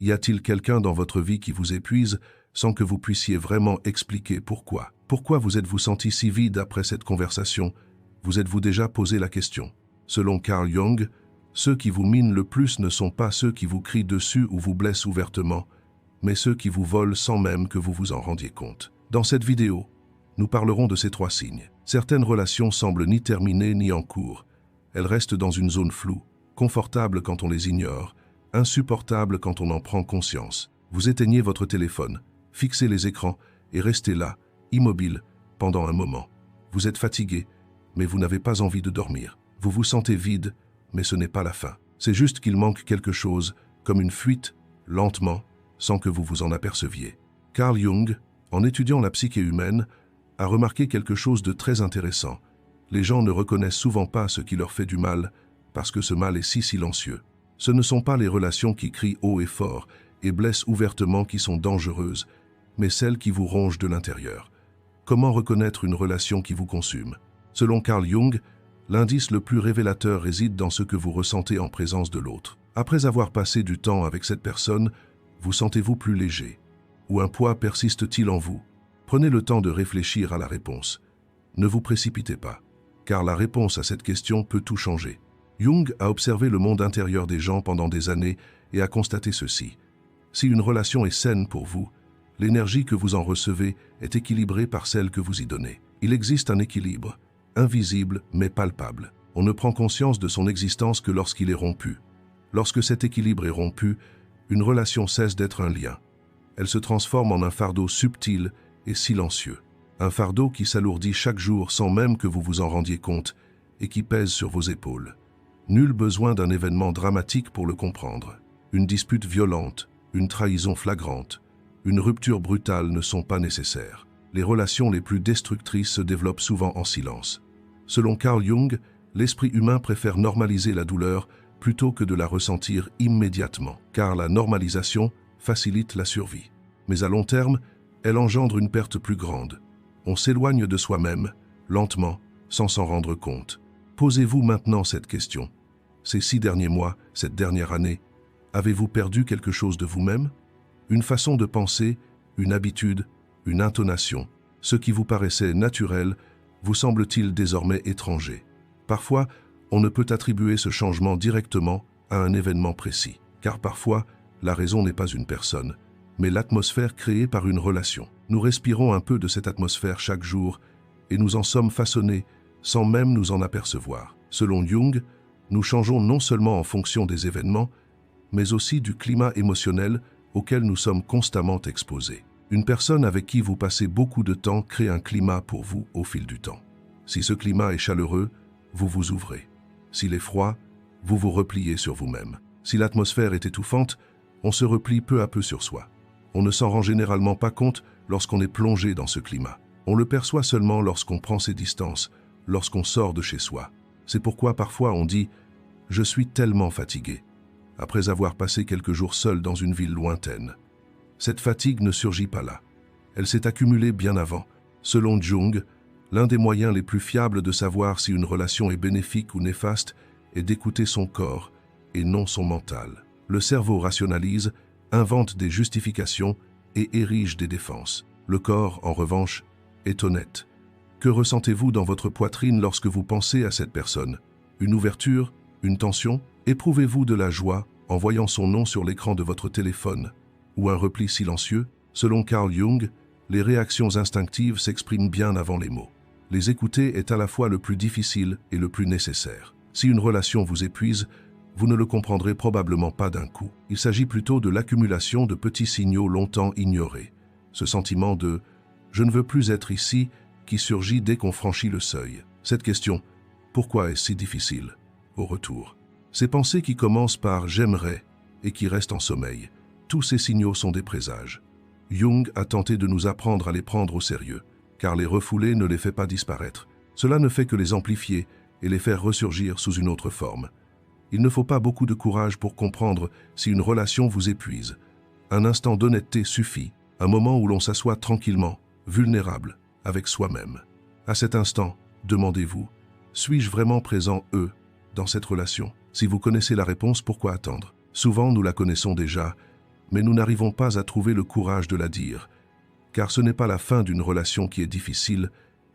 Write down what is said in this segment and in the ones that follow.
Y a-t-il quelqu'un dans votre vie qui vous épuise sans que vous puissiez vraiment expliquer pourquoi? Pourquoi vous êtes-vous senti si vide après cette conversation? Vous êtes-vous déjà posé la question? Selon Carl Jung, ceux qui vous minent le plus ne sont pas ceux qui vous crient dessus ou vous blessent ouvertement, mais ceux qui vous volent sans même que vous vous en rendiez compte. Dans cette vidéo, nous parlerons de ces 3 signes. Certaines relations semblent ni terminées ni en cours. Elles restent dans une zone floue, confortable quand on les ignore, insupportable quand on en prend conscience. Vous éteignez votre téléphone, fixez les écrans et restez là, immobile, pendant un moment. Vous êtes fatigué, mais vous n'avez pas envie de dormir. Vous vous sentez vide, mais ce n'est pas la fin. C'est juste qu'il manque quelque chose, comme une fuite, lentement, sans que vous vous en aperceviez. Carl Jung, en étudiant la psyché humaine, a remarqué quelque chose de très intéressant. Les gens ne reconnaissent souvent pas ce qui leur fait du mal, parce que ce mal est si silencieux. Ce ne sont pas les relations qui crient haut et fort et blessent ouvertement qui sont dangereuses, mais celles qui vous rongent de l'intérieur. Comment reconnaître une relation qui vous consume? Selon Carl Jung, l'indice le plus révélateur réside dans ce que vous ressentez en présence de l'autre. Après avoir passé du temps avec cette personne, vous sentez-vous plus léger? Ou un poids persiste-t-il en vous? Prenez le temps de réfléchir à la réponse. Ne vous précipitez pas, car la réponse à cette question peut tout changer. Jung a observé le monde intérieur des gens pendant des années et a constaté ceci. Si une relation est saine pour vous, l'énergie que vous en recevez est équilibrée par celle que vous y donnez. Il existe un équilibre, invisible mais palpable. On ne prend conscience de son existence que lorsqu'il est rompu. Lorsque cet équilibre est rompu, une relation cesse d'être un lien. Elle se transforme en un fardeau subtil et silencieux. Un fardeau qui s'alourdit chaque jour sans même que vous vous en rendiez compte et qui pèse sur vos épaules. Nul besoin d'un événement dramatique pour le comprendre. Une dispute violente, une trahison flagrante, une rupture brutale ne sont pas nécessaires. Les relations les plus destructrices se développent souvent en silence. Selon Carl Jung, l'esprit humain préfère normaliser la douleur plutôt que de la ressentir immédiatement, car la normalisation facilite la survie. Mais à long terme, elle engendre une perte plus grande. On s'éloigne de soi-même, lentement, sans s'en rendre compte. Posez-vous maintenant cette question. Ces 6 derniers mois, cette dernière année, avez-vous perdu quelque chose de vous-même? Une façon de penser, une habitude, une intonation. Ce qui vous paraissait naturel vous semble-t-il désormais étranger? Parfois, on ne peut attribuer ce changement directement à un événement précis, car parfois, la raison n'est pas une personne, mais l'atmosphère créée par une relation. Nous respirons un peu de cette atmosphère chaque jour et nous en sommes façonnés sans même nous en apercevoir. Selon Jung, nous changeons non seulement en fonction des événements, mais aussi du climat émotionnel auquel nous sommes constamment exposés. Une personne avec qui vous passez beaucoup de temps crée un climat pour vous au fil du temps. Si ce climat est chaleureux, vous vous ouvrez. S'il est froid, vous vous repliez sur vous-même. Si l'atmosphère est étouffante, on se replie peu à peu sur soi. On ne s'en rend généralement pas compte lorsqu'on est plongé dans ce climat. On le perçoit seulement lorsqu'on prend ses distances, lorsqu'on sort de chez soi. C'est pourquoi parfois on dit « Je suis tellement fatigué », après avoir passé quelques jours seul dans une ville lointaine. Cette fatigue ne surgit pas là. Elle s'est accumulée bien avant. Selon Jung, l'un des moyens les plus fiables de savoir si une relation est bénéfique ou néfaste est d'écouter son corps et non son mental. Le cerveau rationalise, invente des justifications et érige des défenses. Le corps, en revanche, est honnête. Que ressentez-vous dans votre poitrine lorsque vous pensez à cette personne? Une ouverture? Une tension? Éprouvez-vous de la joie en voyant son nom sur l'écran de votre téléphone? Ou un repli silencieux? Selon Carl Jung, les réactions instinctives s'expriment bien avant les mots. Les écouter est à la fois le plus difficile et le plus nécessaire. Si une relation vous épuise, vous ne le comprendrez probablement pas d'un coup. Il s'agit plutôt de l'accumulation de petits signaux longtemps ignorés. Ce sentiment de « je ne veux plus être ici » qui surgit dès qu'on franchit le seuil. Cette question « pourquoi est-ce si difficile ?» au retour. Ces pensées qui commencent par « j'aimerais » et qui restent en sommeil. Tous ces signaux sont des présages. Jung a tenté de nous apprendre à les prendre au sérieux, car les refouler ne les fait pas disparaître. Cela ne fait que les amplifier et les faire ressurgir sous une autre forme. Il ne faut pas beaucoup de courage pour comprendre si une relation vous épuise. Un instant d'honnêteté suffit, un moment où l'on s'assoit tranquillement, vulnérable, avec soi-même. À cet instant, demandez-vous, suis-je vraiment présent, dans cette relation? Si vous connaissez la réponse, pourquoi attendre? Souvent, nous la connaissons déjà, mais nous n'arrivons pas à trouver le courage de la dire, car ce n'est pas la fin d'une relation qui est difficile,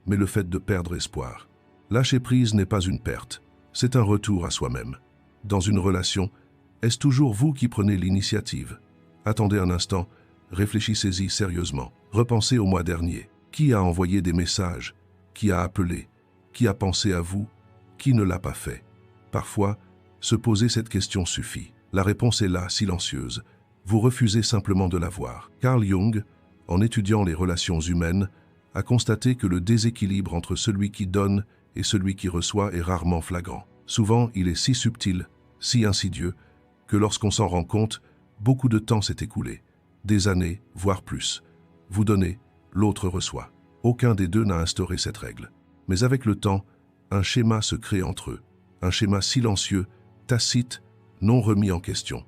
mais le fait de perdre espoir. Lâcher prise n'est pas une perte, c'est un retour à soi-même. Dans une relation, est-ce toujours vous qui prenez l'initiative? Attendez un instant, réfléchissez-y sérieusement. Repensez au mois dernier. Qui a envoyé des messages? Qui a appelé? Qui a pensé à vous? Qui ne l'a pas fait? Parfois, se poser cette question suffit. La réponse est là, silencieuse. Vous refusez simplement de la voir. Carl Jung, en étudiant les relations humaines, a constaté que le déséquilibre entre celui qui donne et celui qui reçoit est rarement flagrant. Souvent, il est si subtil, si insidieux, que lorsqu'on s'en rend compte, beaucoup de temps s'est écoulé. Des années, voire plus. Vous donnez, l'autre reçoit. Aucun des deux n'a instauré cette règle. Mais avec le temps, un schéma se crée entre eux. Un schéma silencieux, tacite, non remis en question.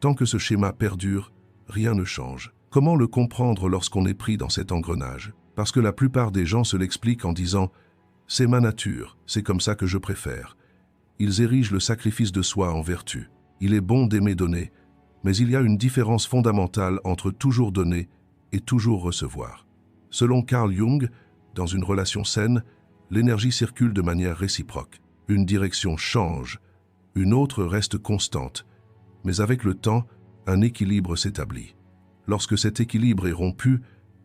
Tant que ce schéma perdure, rien ne change. Comment le comprendre lorsqu'on est pris dans cet engrenage? Parce que la plupart des gens se l'expliquent en disant « c'est ma nature, c'est comme ça que je préfère ». Ils érigent le sacrifice de soi en vertu. Il est bon d'aimer donner, mais il y a une différence fondamentale entre toujours donner et toujours recevoir. Selon Carl Jung, dans une relation saine, l'énergie circule de manière réciproque. Une direction change, une autre reste constante, mais avec le temps, un équilibre s'établit. Lorsque cet équilibre est rompu,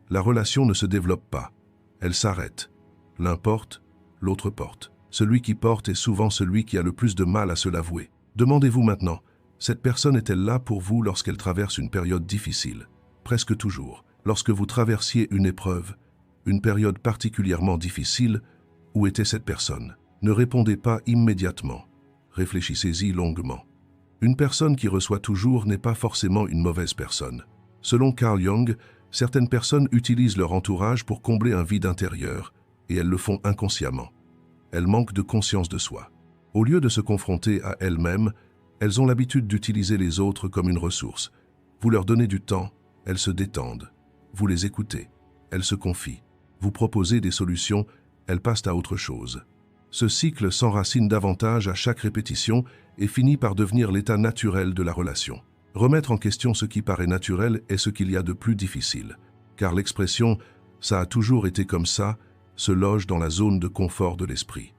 la relation ne se développe pas, elle s'arrête. L'un porte, l'autre porte. Celui qui porte est souvent celui qui a le plus de mal à se l'avouer. Demandez-vous maintenant, cette personne est-elle là pour vous lorsqu'elle traverse une période difficile? Presque toujours. Lorsque vous traversiez une épreuve, une période particulièrement difficile, où était cette personne? Ne répondez pas immédiatement. Réfléchissez-y longuement. Une personne qui reçoit toujours n'est pas forcément une mauvaise personne. Selon Carl Jung, certaines personnes utilisent leur entourage pour combler un vide intérieur, et elles le font inconsciemment. Elles manquent de conscience de soi. Au lieu de se confronter à elles-mêmes, elles ont l'habitude d'utiliser les autres comme une ressource. Vous leur donnez du temps, elles se détendent. Vous les écoutez, elles se confient. Vous proposez des solutions, elles passent à autre chose. Ce cycle s'enracine davantage à chaque répétition et finit par devenir l'état naturel de la relation. Remettre en question ce qui paraît naturel est ce qu'il y a de plus difficile, car l'expression « ça a toujours été comme ça » se loge dans la zone de confort de l'esprit.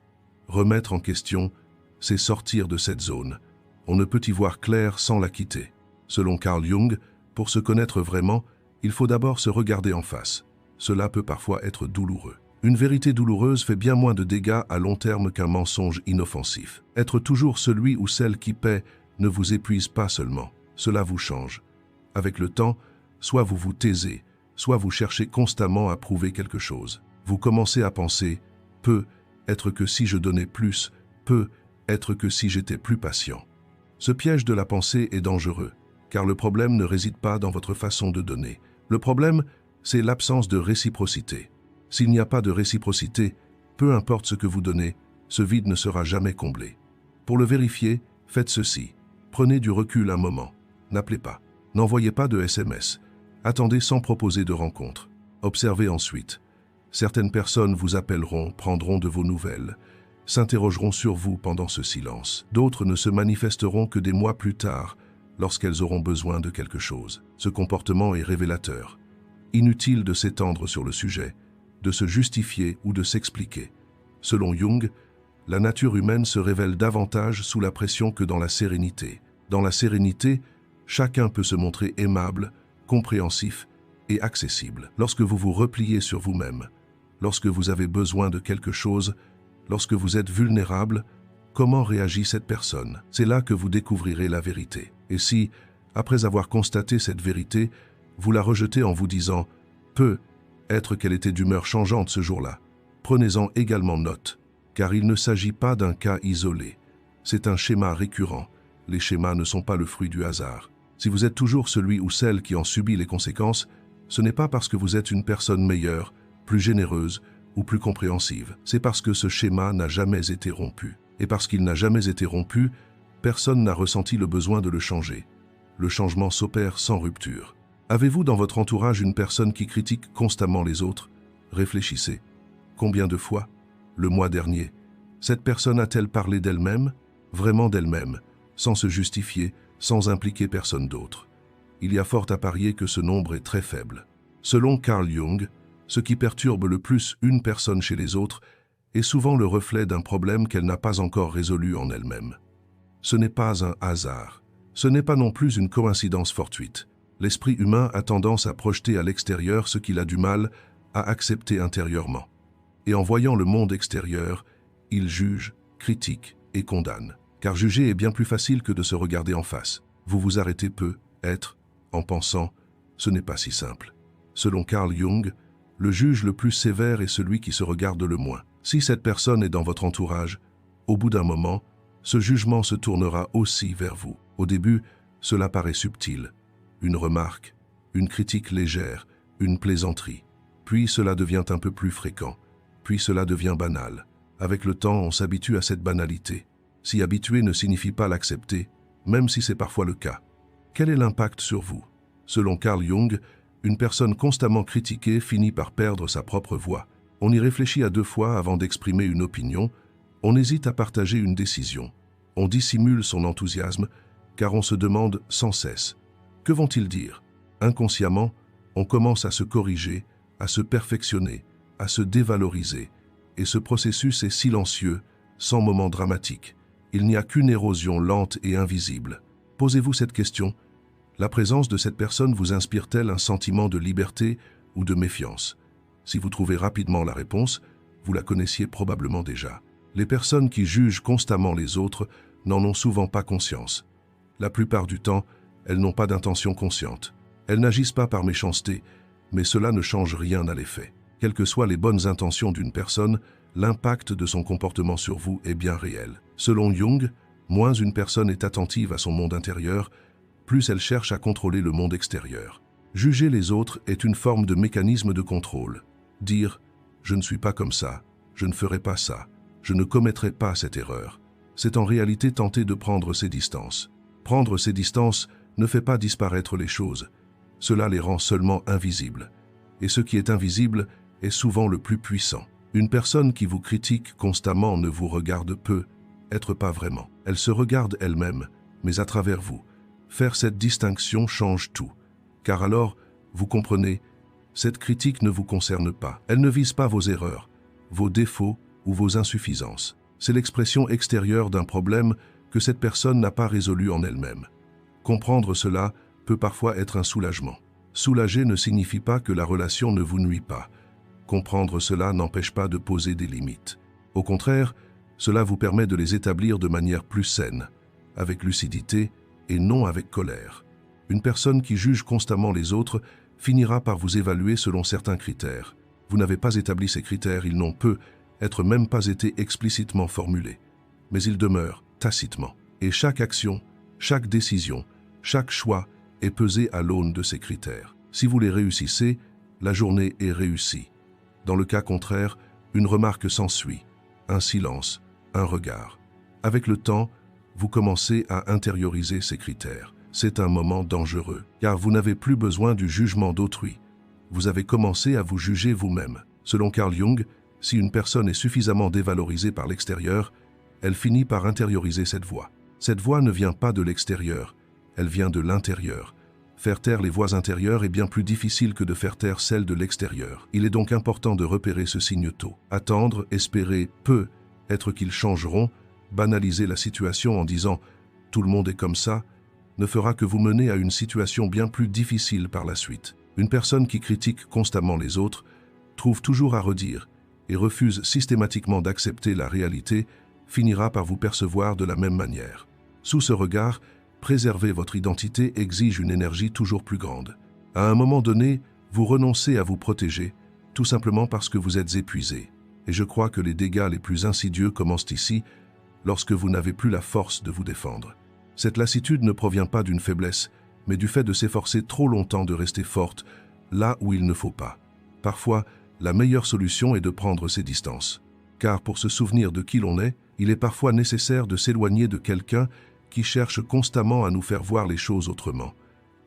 Remettre en question, c'est sortir de cette zone. On ne peut y voir clair sans la quitter. Selon Carl Jung, pour se connaître vraiment, il faut d'abord se regarder en face. Cela peut parfois être douloureux. Une vérité douloureuse fait bien moins de dégâts à long terme qu'un mensonge inoffensif. Être toujours celui ou celle qui paie ne vous épuise pas seulement. Cela vous change. Avec le temps, soit vous vous taisez, soit vous cherchez constamment à prouver quelque chose. Vous commencez à penser « peut être que si je donnais plus, peut être que si j'étais plus patient ». Ce piège de la pensée est dangereux, car le problème ne réside pas dans votre façon de donner. Le problème, c'est l'absence de réciprocité. S'il n'y a pas de réciprocité, peu importe ce que vous donnez, ce vide ne sera jamais comblé. Pour le vérifier, faites ceci. Prenez du recul un moment. N'appelez pas. N'envoyez pas de SMS. Attendez sans proposer de rencontre. Observez ensuite. Certaines personnes vous appelleront, prendront de vos nouvelles, s'interrogeront sur vous pendant ce silence. D'autres ne se manifesteront que des mois plus tard, lorsqu'elles auront besoin de quelque chose. Ce comportement est révélateur. Inutile de s'étendre sur le sujet, de se justifier ou de s'expliquer. Selon Jung, la nature humaine se révèle davantage sous la pression que dans la sérénité. Dans la sérénité, chacun peut se montrer aimable, compréhensif et accessible. Lorsque vous vous repliez sur vous-même, lorsque vous avez besoin de quelque chose, lorsque vous êtes vulnérable, comment réagit cette personne? C'est là que vous découvrirez la vérité. Et si, après avoir constaté cette vérité, vous la rejetez en vous disant « peut être qu'elle était d'humeur changeante ce jour-là », prenez-en également note, car il ne s'agit pas d'un cas isolé. C'est un schéma récurrent. Les schémas ne sont pas le fruit du hasard. Si vous êtes toujours celui ou celle qui en subit les conséquences, ce n'est pas parce que vous êtes une personne meilleure, plus généreuse ou plus compréhensive. C'est parce que ce schéma n'a jamais été rompu. Et parce qu'il n'a jamais été rompu, personne n'a ressenti le besoin de le changer. Le changement s'opère sans rupture. Avez-vous dans votre entourage une personne qui critique constamment les autres? Réfléchissez. Combien de fois, le mois dernier, cette personne a-t-elle parlé d'elle-même, vraiment d'elle-même, sans se justifier, sans impliquer personne d'autre? il y a fort à parier que ce nombre est très faible. Selon Carl Jung, ce qui perturbe le plus une personne chez les autres est souvent le reflet d'un problème qu'elle n'a pas encore résolu en elle-même. Ce n'est pas un hasard. Ce n'est pas non plus une coïncidence fortuite. L'esprit humain a tendance à projeter à l'extérieur ce qu'il a du mal à accepter intérieurement. Et en voyant le monde extérieur, il juge, critique et condamne. Car juger est bien plus facile que de se regarder en face. Vous vous arrêtez peu, être, en pensant, ce n'est pas si simple. Selon Carl Jung, le juge le plus sévère est celui qui se regarde le moins. Si cette personne est dans votre entourage, au bout d'un moment, ce jugement se tournera aussi vers vous. Au début, cela paraît subtil. Une remarque, une critique légère, une plaisanterie. Puis cela devient un peu plus fréquent. Puis cela devient banal. Avec le temps, on s'habitue à cette banalité. S'y habituer ne signifie pas l'accepter, même si c'est parfois le cas. Quel est l'impact sur vous? Selon Carl Jung, une personne constamment critiquée finit par perdre sa propre voix. On y réfléchit à 2 fois avant d'exprimer une opinion, on hésite à partager une décision. On dissimule son enthousiasme, car on se demande sans cesse « Que vont-ils dire ?» Inconsciemment, on commence à se corriger, à se perfectionner, à se dévaloriser. Et ce processus est silencieux, sans moment dramatique. Il n'y a qu'une érosion lente et invisible. Posez-vous cette question. La présence de cette personne vous inspire-t-elle un sentiment de liberté ou de méfiance? Si vous trouvez rapidement la réponse, vous la connaissiez probablement déjà. Les personnes qui jugent constamment les autres n'en ont souvent pas conscience. La plupart du temps, elles n'ont pas d'intention consciente. Elles n'agissent pas par méchanceté, mais cela ne change rien à l'effet. Quelles que soient les bonnes intentions d'une personne, l'impact de son comportement sur vous est bien réel. Selon Jung, moins une personne est attentive à son monde intérieur, plus elle cherche à contrôler le monde extérieur. Juger les autres est une forme de mécanisme de contrôle. Dire « je ne suis pas comme ça, je ne ferai pas ça, je ne commettrai pas cette erreur », c'est en réalité tenter de prendre ses distances. Prendre ses distances ne fait pas disparaître les choses, cela les rend seulement invisibles. Et ce qui est invisible est souvent le plus puissant. Une personne qui vous critique constamment ne vous regarde peu, être pas vraiment. Elle se regarde elle-même, mais à travers vous. Faire cette distinction change tout. Car alors, vous comprenez, cette critique ne vous concerne pas. Elle ne vise pas vos erreurs, vos défauts ou vos insuffisances. C'est l'expression extérieure d'un problème que cette personne n'a pas résolu en elle-même. Comprendre cela peut parfois être un soulagement. Soulager ne signifie pas que la relation ne vous nuit pas. Comprendre cela n'empêche pas de poser des limites. Au contraire, cela vous permet de les établir de manière plus saine, avec lucidité et non avec colère. Une personne qui juge constamment les autres finira par vous évaluer selon certains critères. Vous n'avez pas établi ces critères, ils n'ont peut-être même pas été explicitement formulés. Mais ils demeurent tacitement. Et chaque action, chaque décision, chaque choix est pesé à l'aune de ces critères. Si vous les réussissez, la journée est réussie. Dans le cas contraire, une remarque s'ensuit, un silence, un regard. Avec le temps, vous commencez à intérioriser ces critères. C'est un moment dangereux, car vous n'avez plus besoin du jugement d'autrui. Vous avez commencé à vous juger vous-même. Selon Carl Jung, si une personne est suffisamment dévalorisée par l'extérieur, elle finit par intérioriser cette voix. Cette voix ne vient pas de l'extérieur, elle vient de l'intérieur. Faire taire les voix intérieures est bien plus difficile que de faire taire celles de l'extérieur. Il est donc important de repérer ce signe tôt. Attendre, espérer, peut-être qu'ils changeront, banaliser la situation en disant « tout le monde est comme ça », ne fera que vous mener à une situation bien plus difficile par la suite. Une personne qui critique constamment les autres trouve toujours à redire et refuse systématiquement d'accepter la réalité finira par vous percevoir de la même manière. Sous ce regard, préserver votre identité exige une énergie toujours plus grande. À un moment donné, vous renoncez à vous protéger, tout simplement parce que vous êtes épuisé. Et je crois que les dégâts les plus insidieux commencent ici, lorsque vous n'avez plus la force de vous défendre. Cette lassitude ne provient pas d'une faiblesse, mais du fait de s'efforcer trop longtemps de rester forte, là où il ne faut pas. Parfois, la meilleure solution est de prendre ses distances. Car pour se souvenir de qui l'on est, il est parfois nécessaire de s'éloigner de quelqu'un qui cherche constamment à nous faire voir les choses autrement.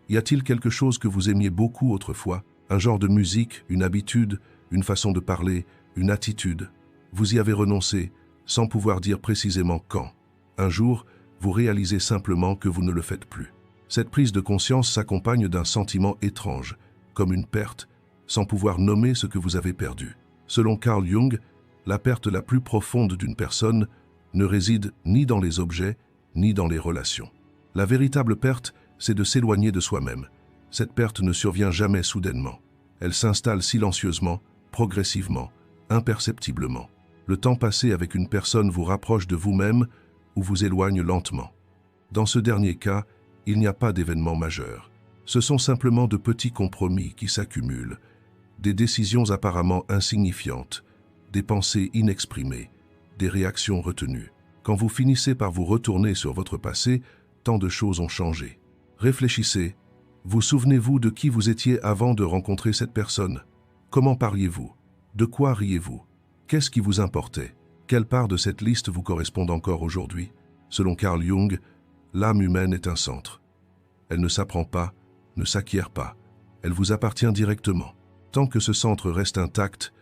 Y a-t-il quelque chose que vous aimiez beaucoup autrefois? Un genre de musique, une habitude, une façon de parler, une attitude? Vous y avez renoncé, sans pouvoir dire précisément quand. Un jour, vous réalisez simplement que vous ne le faites plus. Cette prise de conscience s'accompagne d'un sentiment étrange, comme une perte, sans pouvoir nommer ce que vous avez perdu. Selon Carl Jung, la perte la plus profonde d'une personne ne réside ni dans les objets, ni dans les relations. La véritable perte, c'est de s'éloigner de soi-même. Cette perte ne survient jamais soudainement. Elle s'installe silencieusement, progressivement, imperceptiblement. Le temps passé avec une personne vous rapproche de vous-même ou vous éloigne lentement. Dans ce dernier cas, il n'y a pas d'événement majeur. Ce sont simplement de petits compromis qui s'accumulent, des décisions apparemment insignifiantes, des pensées inexprimées, des réactions retenues. Quand vous finissez par vous retourner sur votre passé, tant de choses ont changé. Réfléchissez. Vous souvenez-vous de qui vous étiez avant de rencontrer cette personne? Comment parliez-vous? De quoi riez-vous? Qu'est-ce qui vous importait? Quelle part de cette liste vous correspond encore aujourd'hui? Selon Carl Jung, l'âme humaine est un centre. Elle ne s'apprend pas, ne s'acquiert pas. Elle vous appartient directement. Tant que ce centre reste intact,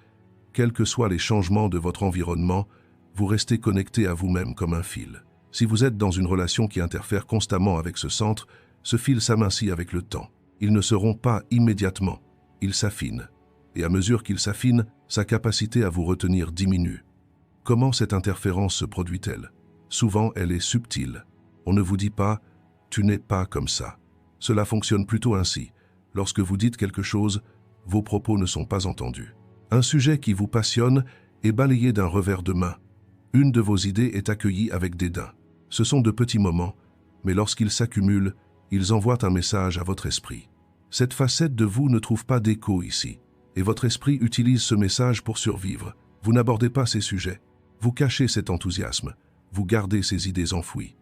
quels que soient les changements de votre environnement, vous restez connecté à vous-même comme un fil. Si vous êtes dans une relation qui interfère constamment avec ce centre, ce fil s'amincit avec le temps. Ils ne se rompent pas immédiatement, il s'affine. Et à mesure qu'il s'affine, sa capacité à vous retenir diminue. Comment cette interférence se produit-elle? Souvent, elle est subtile. On ne vous dit pas « tu n'es pas comme ça ». Cela fonctionne plutôt ainsi. Lorsque vous dites quelque chose, vos propos ne sont pas entendus. Un sujet qui vous passionne est balayé d'un revers de main. Une de vos idées est accueillie avec dédain. Ce sont de petits moments, mais lorsqu'ils s'accumulent, ils envoient un message à votre esprit. Cette facette de vous ne trouve pas d'écho ici, et votre esprit utilise ce message pour survivre. Vous n'abordez pas ces sujets. Vous cachez cet enthousiasme. Vous gardez ces idées enfouies.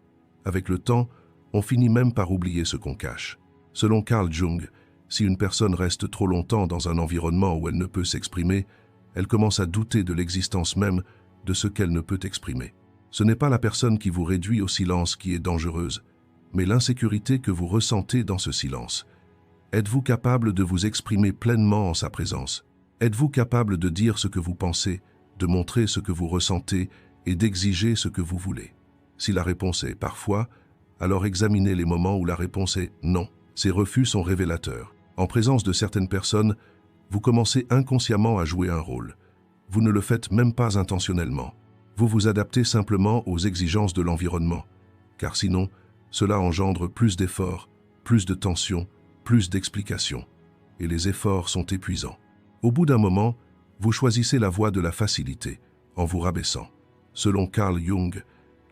Avec le temps, on finit même par oublier ce qu'on cache. Selon Carl Jung, si une personne reste trop longtemps dans un environnement où elle ne peut s'exprimer, elle commence à douter de l'existence même de ce qu'elle ne peut exprimer. Ce n'est pas la personne qui vous réduit au silence qui est dangereuse, mais l'insécurité que vous ressentez dans ce silence. Êtes-vous capable de vous exprimer pleinement en sa présence? Êtes-vous capable de dire ce que vous pensez, de montrer ce que vous ressentez et d'exiger ce que vous voulez? Si la réponse est parfois, alors examinez les moments où la réponse est non. Ces refus sont révélateurs. En présence de certaines personnes, vous commencez inconsciemment à jouer un rôle. Vous ne le faites même pas intentionnellement. Vous vous adaptez simplement aux exigences de l'environnement, car sinon, cela engendre plus d'efforts, plus de tensions, plus d'explications. Et les efforts sont épuisants. Au bout d'un moment, vous choisissez la voie de la facilité, en vous rabaissant. Selon Carl Jung,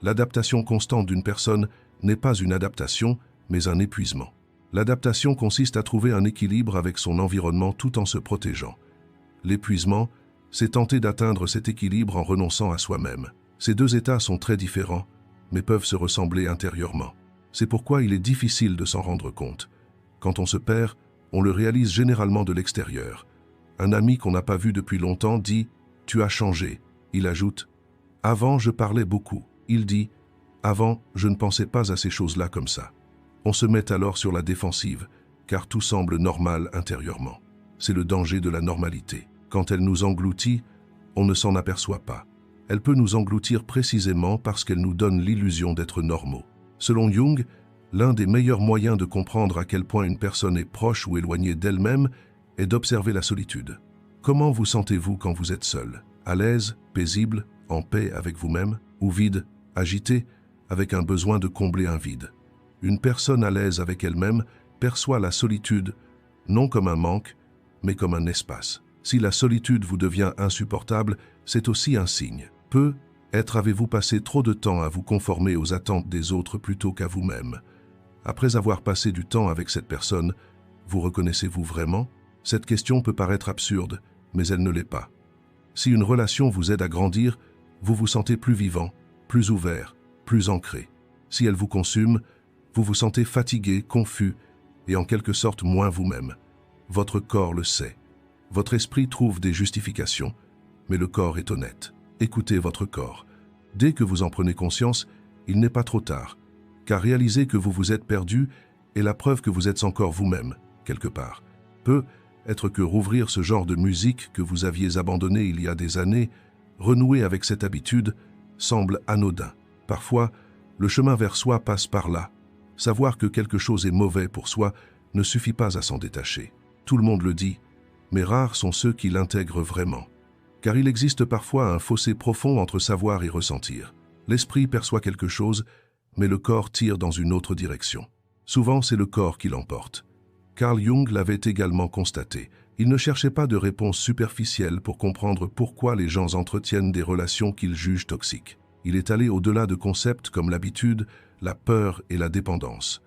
l'adaptation constante d'une personne n'est pas une adaptation, mais un épuisement. L'adaptation consiste à trouver un équilibre avec son environnement tout en se protégeant. L'épuisement, c'est tenter d'atteindre cet équilibre en renonçant à soi-même. Ces deux états sont très différents, mais peuvent se ressembler intérieurement. C'est pourquoi il est difficile de s'en rendre compte. Quand on se perd, on le réalise généralement de l'extérieur. Un ami qu'on n'a pas vu depuis longtemps dit « Tu as changé ». Il ajoute « Avant, je parlais beaucoup ». Il dit « Avant, je ne pensais pas à ces choses-là comme ça ». On se met alors sur la défensive, car tout semble normal intérieurement. C'est le danger de la normalité. Quand elle nous engloutit, on ne s'en aperçoit pas. Elle peut nous engloutir précisément parce qu'elle nous donne l'illusion d'être normaux. Selon Jung, l'un des meilleurs moyens de comprendre à quel point une personne est proche ou éloignée d'elle-même est d'observer la solitude. Comment vous sentez-vous quand vous êtes seul? À l'aise, paisible, en paix avec vous-même? Ou vide, agité, avec un besoin de combler un vide? Une personne à l'aise avec elle-même perçoit la solitude non comme un manque, mais comme un espace. Si la solitude vous devient insupportable, c'est aussi un signe. Peut-être avez-vous passé trop de temps à vous conformer aux attentes des autres plutôt qu'à vous-même. Après avoir passé du temps avec cette personne, vous reconnaissez-vous vraiment? Cette question peut paraître absurde, mais elle ne l'est pas. Si une relation vous aide à grandir, vous vous sentez plus vivant, plus ouvert, plus ancré. Si elle vous consume, vous vous sentez fatigué, confus et en quelque sorte moins vous-même. Votre corps le sait. Votre esprit trouve des justifications, mais le corps est honnête. Écoutez votre corps. Dès que vous en prenez conscience, il n'est pas trop tard, car réaliser que vous vous êtes perdu est la preuve que vous êtes encore vous-même, quelque part. Peut-être que rouvrir ce genre de musique que vous aviez abandonné il y a des années, renouer avec cette habitude, semble anodin. Parfois, le chemin vers soi passe par là, Savoir que quelque chose est mauvais pour soi ne suffit pas à s'en détacher. Tout le monde le dit, mais rares sont ceux qui l'intègrent vraiment. Car il existe parfois un fossé profond entre savoir et ressentir. L'esprit perçoit quelque chose, mais le corps tire dans une autre direction. Souvent, c'est le corps qui l'emporte. Carl Jung l'avait également constaté. Il ne cherchait pas de réponse superficielle pour comprendre pourquoi les gens entretiennent des relations qu'ils jugent toxiques. Il est allé au-delà de concepts comme l'habitude, la peur et la dépendance.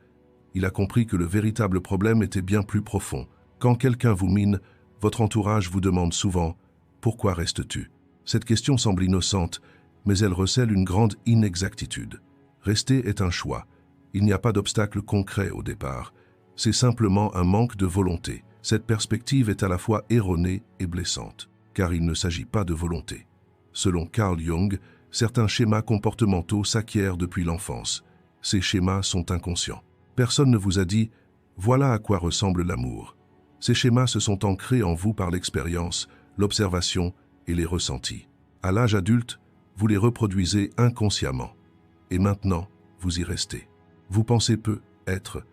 Il a compris que le véritable problème était bien plus profond. Quand quelqu'un vous mine, votre entourage vous demande souvent « Pourquoi restes-tu » Cette question semble innocente, mais elle recèle une grande inexactitude. Rester est un choix. Il n'y a pas d'obstacle concret au départ. C'est simplement un manque de volonté. Cette perspective est à la fois erronée et blessante, car il ne s'agit pas de volonté. Selon Carl Jung, certains schémas comportementaux s'acquièrent depuis l'enfance. Ces schémas sont inconscients. Personne ne vous a dit « Voilà à quoi ressemble l'amour ». Ces schémas se sont ancrés en vous par l'expérience, l'observation et les ressentis. À l'âge adulte, vous les reproduisez inconsciemment. Et maintenant, vous y restez. Vous pensez peu, être.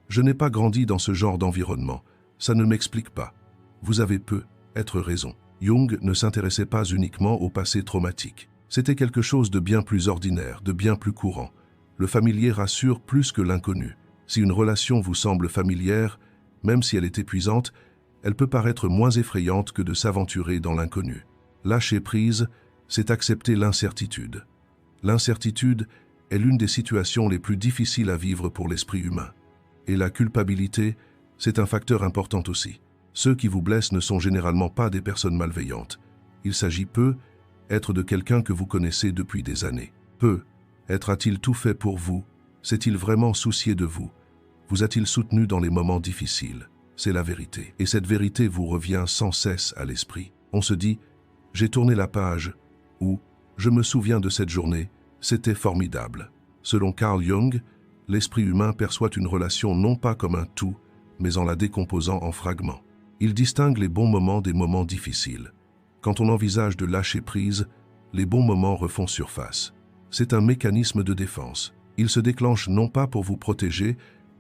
Je n'ai pas grandi dans ce genre d'environnement. Ça ne m'explique pas. Vous avez peu, être raison. Jung ne s'intéressait pas uniquement au passé traumatique. C'était quelque chose de bien plus ordinaire, de bien plus courant. Le familier rassure plus que l'inconnu. Si une relation vous semble familière, même si elle est épuisante, elle peut paraître moins effrayante que de s'aventurer dans l'inconnu. Lâcher prise, c'est accepter l'incertitude. L'incertitude est l'une des situations les plus difficiles à vivre pour l'esprit humain. Et la culpabilité, c'est un facteur important aussi. Ceux qui vous blessent ne sont généralement pas des personnes malveillantes. Il s'agit être de quelqu'un que vous connaissez depuis des années. Être a-t-il tout fait pour vous? S'est-il vraiment soucié de vous? Vous a-t-il soutenu dans les moments difficiles? C'est la vérité. Et cette vérité vous revient sans cesse à l'esprit. On se dit « J'ai tourné la page » ou « Je me souviens de cette journée, c'était formidable ». Selon Carl Jung, l'esprit humain perçoit une relation non pas comme un tout, mais en la décomposant en fragments. Il distingue les bons moments des moments difficiles. Quand on envisage de lâcher prise, les bons moments refont surface. C'est un mécanisme de défense. Il se déclenche non pas pour vous protéger,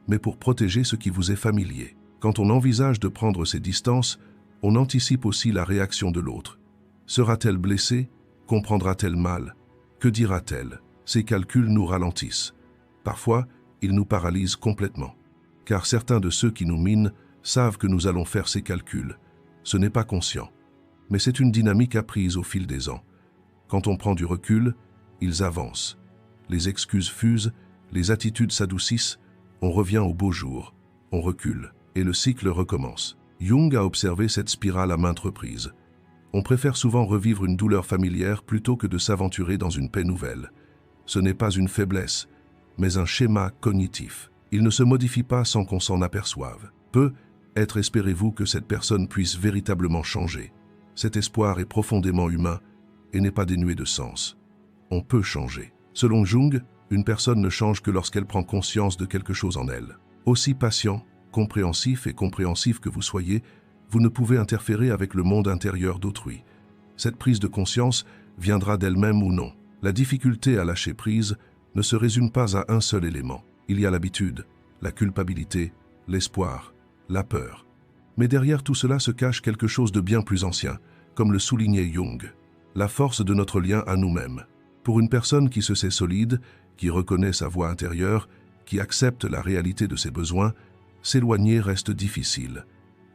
mais pour protéger ce qui vous est familier. Quand on envisage de prendre ses distances, on anticipe aussi la réaction de l'autre. Sera-t-elle blessée? Comprendra-t-elle mal? Que dira-t-elle? Ces calculs nous ralentissent. Parfois, ils nous paralysent complètement. Car certains de ceux qui nous minent savent que nous allons faire ces calculs. Ce n'est pas conscient. Mais c'est une dynamique apprise au fil des ans. Quand on prend du recul, ils avancent. Les excuses fusent, les attitudes s'adoucissent, on revient au beau jour, on recule, et le cycle recommence. Jung a observé cette spirale à maintes reprises. On préfère souvent revivre une douleur familière plutôt que de s'aventurer dans une paix nouvelle. Ce n'est pas une faiblesse, mais un schéma cognitif. Il ne se modifie pas sans qu'on s'en aperçoive. Espérez-vous que cette personne puisse véritablement changer. Cet espoir est profondément humain et n'est pas dénué de sens. On peut changer. Selon Jung, une personne ne change que lorsqu'elle prend conscience de quelque chose en elle. Aussi patient, compréhensif et compréhensif que vous soyez, vous ne pouvez interférer avec le monde intérieur d'autrui. Cette prise de conscience viendra d'elle-même ou non. La difficulté à lâcher prise ne se résume pas à un seul élément. Il y a l'habitude, la culpabilité, l'espoir, la peur. Mais derrière tout cela se cache quelque chose de bien plus ancien, comme le soulignait Jung. La force de notre lien à nous-mêmes. Pour une personne qui se sait solide, qui reconnaît sa voix intérieure, qui accepte la réalité de ses besoins, s'éloigner reste difficile.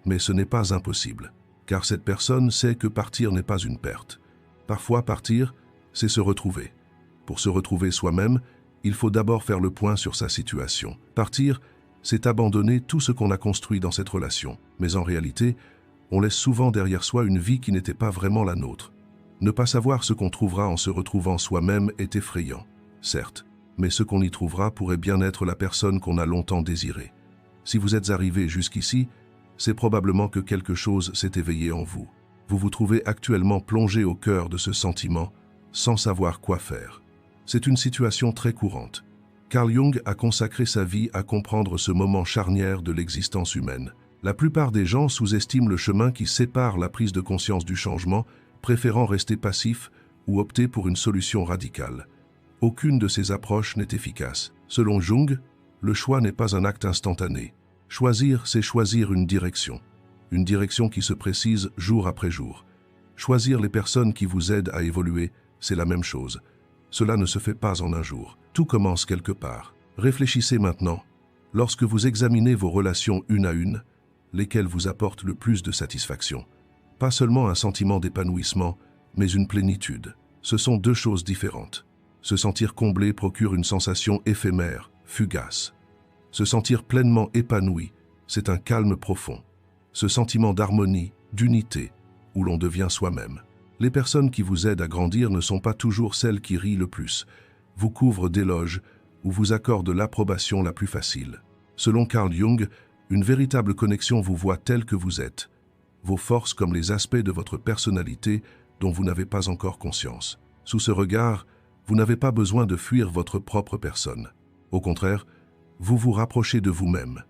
Mais ce n'est pas impossible, car cette personne sait que partir n'est pas une perte. Parfois, partir, c'est se retrouver. Pour se retrouver soi-même, il faut d'abord faire le point sur sa situation. Partir, c'est abandonner tout ce qu'on a construit dans cette relation. Mais en réalité, on laisse souvent derrière soi une vie qui n'était pas vraiment la nôtre. Ne pas savoir ce qu'on trouvera en se retrouvant soi-même est effrayant, certes, mais ce qu'on y trouvera pourrait bien être la personne qu'on a longtemps désirée. Si vous êtes arrivé jusqu'ici, c'est probablement que quelque chose s'est éveillé en vous. Vous vous trouvez actuellement plongé au cœur de ce sentiment, sans savoir quoi faire. C'est une situation très courante. Carl Jung a consacré sa vie à comprendre ce moment charnière de l'existence humaine. La plupart des gens sous-estiment le chemin qui sépare la prise de conscience du changement, préférant rester passif ou opter pour une solution radicale. Aucune de ces approches n'est efficace. Selon Jung, Le choix n'est pas un acte instantané. Choisir, c'est choisir une direction qui se précise jour après jour. Choisir les personnes qui vous aident à évoluer, c'est la même chose. Cela ne se fait pas en un jour. Tout commence quelque part. Réfléchissez maintenant. Lorsque vous examinez vos relations une à une, lesquelles vous apportent le plus de satisfaction? Pas seulement un sentiment d'épanouissement, mais une plénitude. Ce sont deux choses différentes. Se sentir comblé procure une sensation éphémère, fugace. Se sentir pleinement épanoui, c'est un calme profond. Ce sentiment d'harmonie, d'unité, où l'on devient soi-même. Les personnes qui vous aident à grandir ne sont pas toujours celles qui rient le plus, vous couvrent d'éloges ou vous accordent l'approbation la plus facile. Selon Carl Jung, une véritable connexion vous voit tel que vous êtes, vos forces comme les aspects de votre personnalité dont vous n'avez pas encore conscience. Sous ce regard, vous n'avez pas besoin de fuir votre propre personne. Au contraire, vous vous rapprochez de vous-même.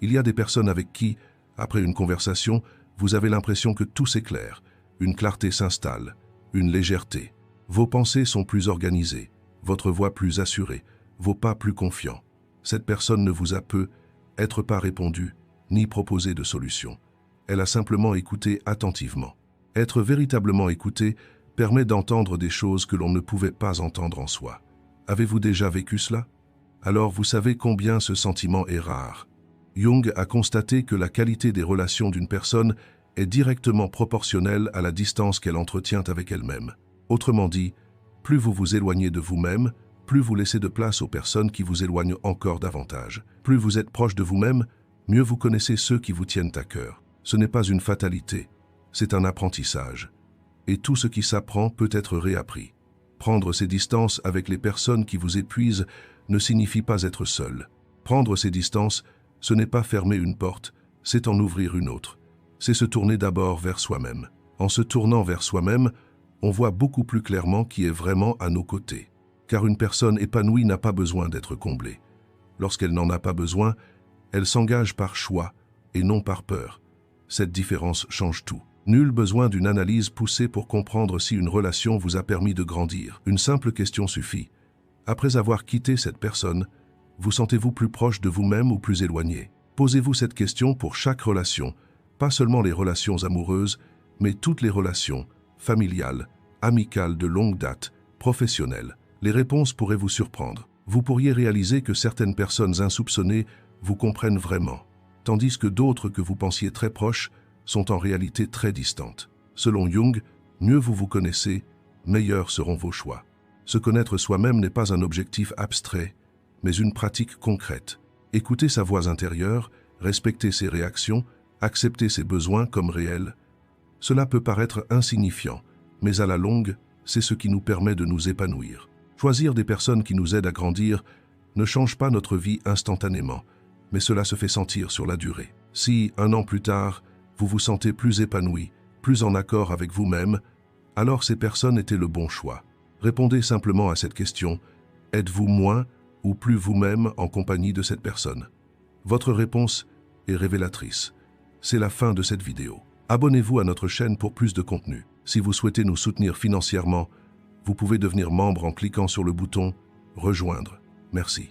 Il y a des personnes avec qui, après une conversation, vous avez l'impression que tout s'éclaire, une clarté s'installe, une légèreté. Vos pensées sont plus organisées, votre voix plus assurée, vos pas plus confiants. Cette personne ne vous a pas répondu, ni proposé de solution. Elle a simplement écouté attentivement. Être véritablement écouté permet d'entendre des choses que l'on ne pouvait pas entendre en soi. Avez-vous déjà vécu cela? Alors vous savez combien ce sentiment est rare. Jung a constaté que la qualité des relations d'une personne est directement proportionnelle à la distance qu'elle entretient avec elle-même. Autrement dit, plus vous vous éloignez de vous-même, plus vous laissez de place aux personnes qui vous éloignent encore davantage. Plus vous êtes proche de vous-même, mieux vous connaissez ceux qui vous tiennent à cœur. Ce n'est pas une fatalité, c'est un apprentissage. Et tout ce qui s'apprend peut être réappris. Prendre ses distances avec les personnes qui vous épuisent ne signifie pas être seul. Prendre ses distances, ce n'est pas fermer une porte, c'est en ouvrir une autre. C'est se tourner d'abord vers soi-même. En se tournant vers soi-même, on voit beaucoup plus clairement qui est vraiment à nos côtés. Car une personne épanouie n'a pas besoin d'être comblée. Lorsqu'elle n'en a pas besoin, elle s'engage par choix et non par peur. Cette différence change tout. Nul besoin d'une analyse poussée pour comprendre si une relation vous a permis de grandir. Une simple question suffit. Après avoir quitté cette personne, vous sentez-vous plus proche de vous-même ou plus éloigné? Posez-vous cette question pour chaque relation, pas seulement les relations amoureuses, mais toutes les relations, familiales, amicales de longue date, professionnelles. Les réponses pourraient vous surprendre. Vous pourriez réaliser que certaines personnes insoupçonnées vous comprennent vraiment, tandis que d'autres que vous pensiez très proches sont en réalité très distantes. Selon Jung, mieux vous vous connaissez, meilleurs seront vos choix. Se connaître soi-même n'est pas un objectif abstrait, mais une pratique concrète. Écouter sa voix intérieure, respecter ses réactions, accepter ses besoins comme réels. Cela peut paraître insignifiant, mais à la longue, c'est ce qui nous permet de nous épanouir. Choisir des personnes qui nous aident à grandir ne change pas notre vie instantanément, mais cela se fait sentir sur la durée. Si, 1 an plus tard, vous vous sentez plus épanoui, plus en accord avec vous-même, alors ces personnes étaient le bon choix. Répondez simplement à cette question. Êtes-vous moins ou plus vous-même en compagnie de cette personne? Votre réponse est révélatrice. C'est la fin de cette vidéo. Abonnez-vous à notre chaîne pour plus de contenu. Si vous souhaitez nous soutenir financièrement, vous pouvez devenir membre en cliquant sur le bouton « Rejoindre ». Merci.